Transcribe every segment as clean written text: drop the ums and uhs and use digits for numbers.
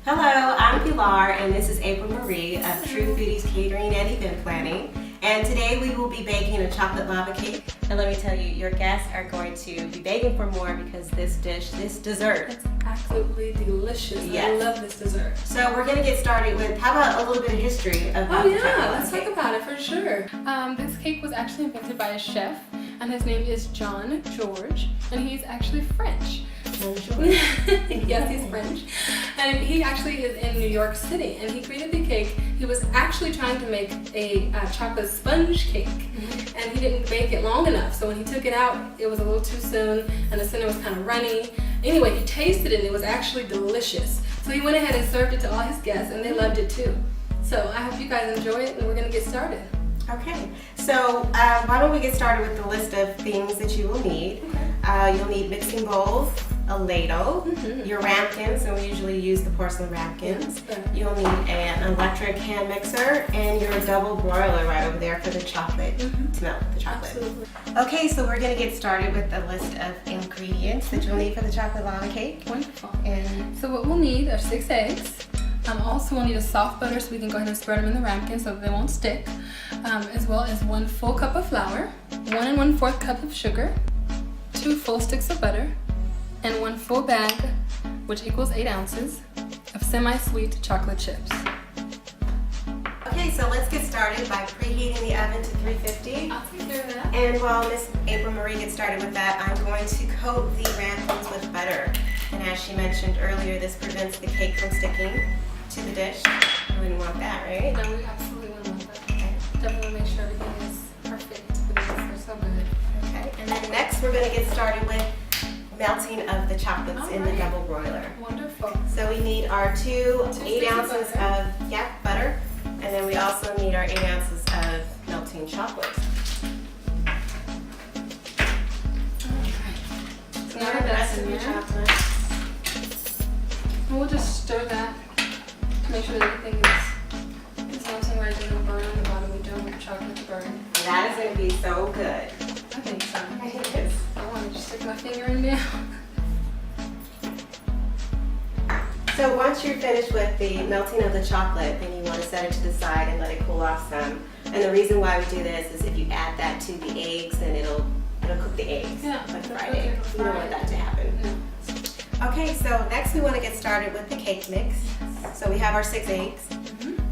Hello, I'm Pilar and this is April Marie of True Foodies Catering and Event Planning. And today we will be baking a chocolate lava cake. And let me tell you, your guests are going to be begging for more because this dessert. It's absolutely delicious. Yes. I love this dessert. So we're going to get started with, how about a little bit of history about the chocolate lava let's cake? talk about it for sure. This cake was actually invented by a chef, and his name is John George, and he's actually French. Yes, he's French. And he actually is in New York City, and he created the cake. He was actually trying to make a chocolate sponge cake, and he didn't bake it long enough. So when he took it out, it was a little too soon, and the center was kind of runny. Anyway, he tasted it, and it was actually delicious. So he went ahead and served it to all his guests, and they loved it too. So I hope you guys enjoy it, and we're gonna get started. Okay, so why don't we get started with the list of things that you will need. You'll need mixing bowls, a ladle, your ramequins, and we usually use the porcelain ramequins. You'll need an electric hand mixer and your double broiler right over there for the chocolate, to melt the chocolate. Absolutely. Okay, so we're going to get started with the list of ingredients that you'll need for the chocolate lava cake. Wonderful. And So what we'll need are 6 eggs. Also we'll need a soft butter so we can go ahead and spread them in the ramekin so that they won't stick. As well as 1 full cup of flour, 1 1/4 cup of sugar, 2 full sticks of butter, and 1 full bag, which equals 8 ounces, of semi-sweet chocolate chips. okay, so let's get started by preheating the oven to 350. I'll take care of that. And while Miss April Marie gets started with that, I'm going to coat the ramequins with butter. And as she mentioned earlier, this prevents the cake from sticking to the dish. You wouldn't want that, right? No, we absolutely wouldn't want that. Definitely want to make sure everything is perfect because they're so good. Okay, and then next we're going to get started with melting of the chocolates in the double broiler. Wonderful. So we need our 2 8 sticks of ounces of butter, and then we also need our 8 ounces of melting chocolate. So Now now the that's rest of in the there. chocolate. And we'll just stir that to make sure that everything is melting right. It doesn't burn on the bottom. We don't want the chocolate to burn. That is going to be so good. I think so. Yes. I want to just stick my finger in there. So once you're finished with the melting of the chocolate, then you want to set it to the side and let it cool off some. And the reason why we do this is if you add that to the eggs, then it'll cook the eggs. Yeah, Like it'll fried cook it, eggs. it'll You don't fry want it. that to happen. No. Okay, so next we want to get started with the cake mix. So we have our 6 eggs,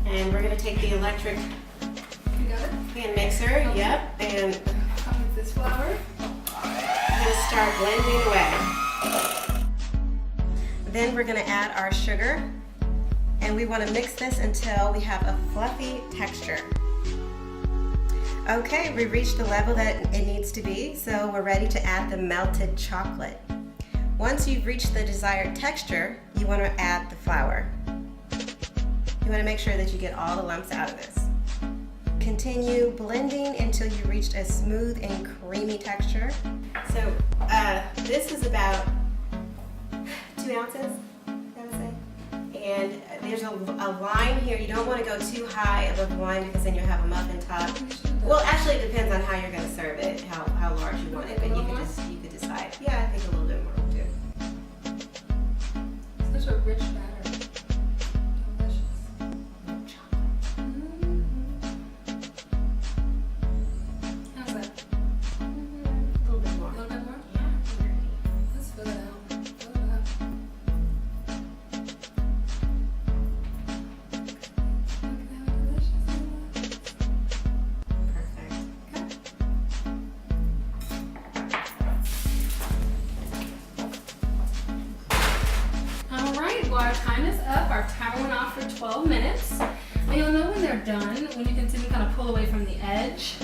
and we're going to take the electric You got it? hand mixer, yep, and I'll mix this flour. we're going to start blending away. Then we're going to add our sugar, and we want to mix this until we have a fluffy texture. Okay, we reached the level that it needs to be, so we're ready to add the melted chocolate. Once you've reached the desired texture, you want to add the flour. You want to make sure that you get all the lumps out of this. Continue blending until you reached a smooth and creamy texture. So this is about 2 ounces, I would say. And there's a line here. You don't want to go too high above the line because then you'll have a muffin top. Well, actually it depends on how you're going to serve it, how large you want it, but you could decide. Yeah, I think a little bit more will do. Such a rich batter. Delicious. How's that? A little bit more. A little bit more? Yeah. Let's fill it out. Fill it up. Look at how delicious it looks. Perfect. All right, well our time is up. Our timer went off for 12 minutes. And you'll know when they're done when you can see them kind of pull away from the edge.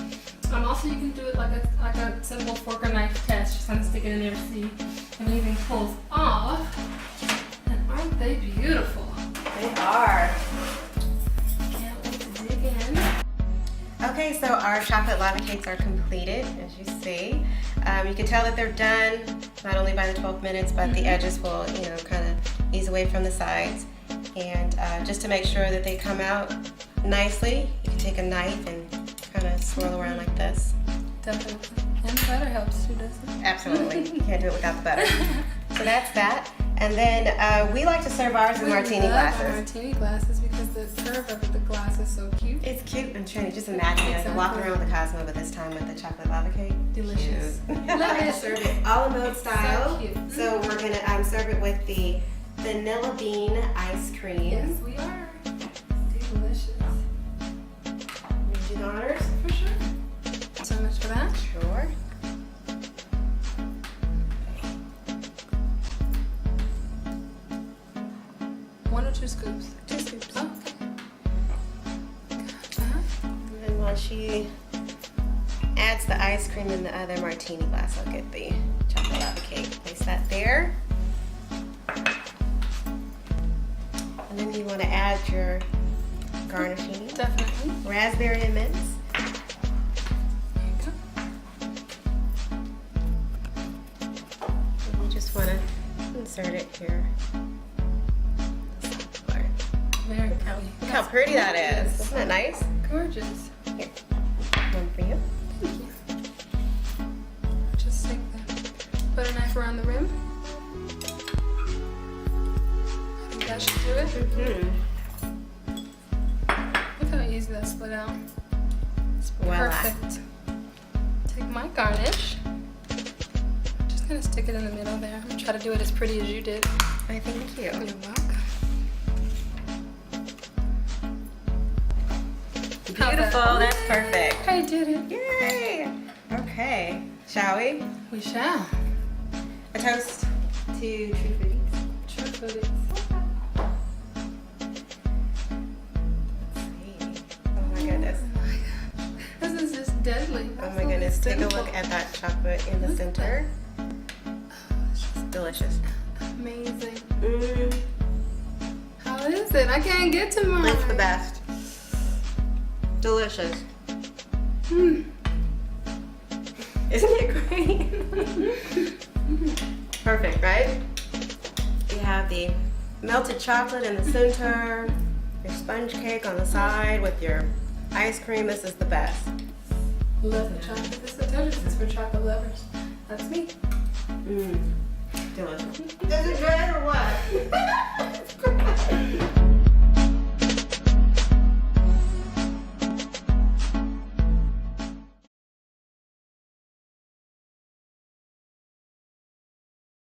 Also, you can do it like a simple fork or knife test. Just kind of stick it in there to see if anything pulls off. And aren't they beautiful? They are. Can't wait to dig in. Okay, so our chocolate lava cakes are completed, as you see. You can tell that they're done not only by the 12 minutes, but the edges will, kind of ease away from the sides. And just to make sure that they come out nicely, you can take a knife and kind of swirl around like this. Definitely. And the butter helps too, doesn't it? Absolutely. You can't do it without the butter. So that's that. And then we like to serve ours in martini glasses. Martini glasses because the curve of the glass is so cute. It's cute and trendy. Just imagine it walking around with a Cosmo, but this time with the chocolate lava cake. Delicious. Love it. Serve it a la mode style. So cute. So we're gonna serve it with the vanilla bean ice cream. Yes, we are. Delicious. You do the honors? For sure. So much for that. Sure. 1 or 2 scoops? 2 scoops. Oh, okay. Gotcha. And then while she adds the ice cream in the other martini glass, I'll get the chocolate lava cake. Place that there. And then you want to add your garnishing. Definitely. Raspberry and mints. There you go. And you just want to insert it here. Very Look how pretty that is. Isn't that nice? gorgeous. Here, one for you. Thank you. Just take the butter knife around the rim. I think that should do it. Look how easy that split out. It's Voila. perfect. Take my garnish. Just gonna stick it in the middle there. I'm gonna try to do it as pretty as you did. I thank you. You're welcome. Beautiful. That's perfect. I did it. Yay! Okay. Shall we? We shall. A toast to True Foodies. True Foodies. Oh my goodness. Oh my gosh. This is just deadly. Oh my goodness. Take a look at that chocolate in the center. It's just Delicious. amazing. Mmm. How is it? I can't get to mine. It's the best. Delicious. Mm. Isn't it great? Perfect, right? You have the melted chocolate in the center, your sponge cake on the side with your ice cream. This is the best. Love the chocolate. This is for chocolate lovers. That's me. Mmm. Delicious. Is it good or what?